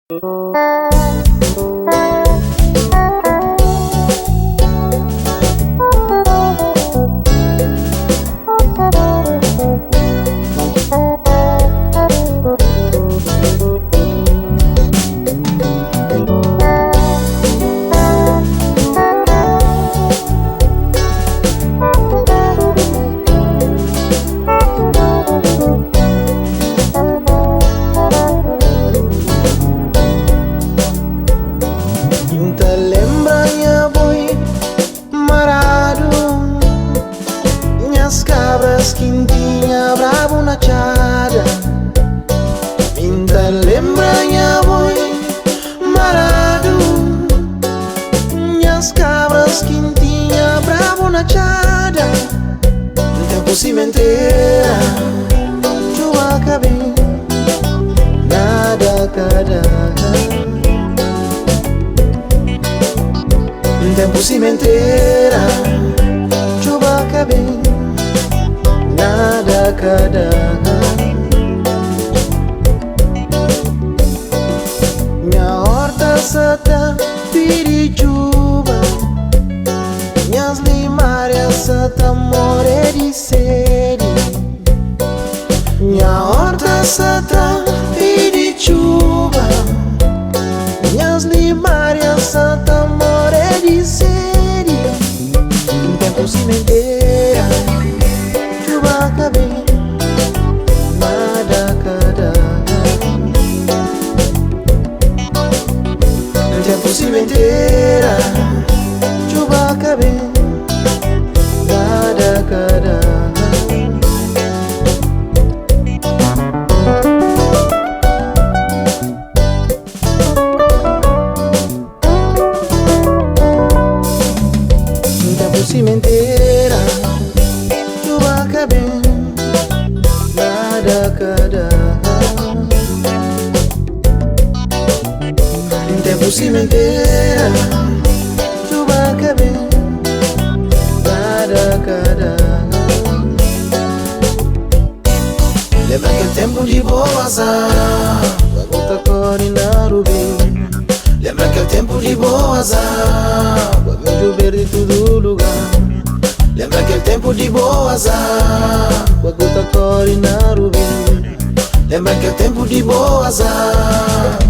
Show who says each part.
Speaker 1: Te lembranha boi marado, minhas cabras quintinha bravo na chada. Te lembranha boi marado, minhas cabras quintinha bravo na chada. Tempo cimenteira, chuva cabim, nada cada. Tempo cimenteira, chuva cabim, nada cada. Minha horta sata piri chuva, minhas limárias sata more de sede. Minha horta sata piri chuva, minhas limárias sata more de sede. Tempo cimenteira, chuva cabim, nada cada. Tempo cimenteira, chuva cabim, nada cada. Cimenteira, chuva cabim, nada cada. Tempo cimenteira, chuva cabim, nada cada. Lembra aquele tempo de boas águas, gota cor e narubim. Lembra aquele tempo de boas águas, milho verde em todo lugar. Lembra aquele tempo de boas águas, gota cor e narubim. Lembra aquele tempo de boas águas.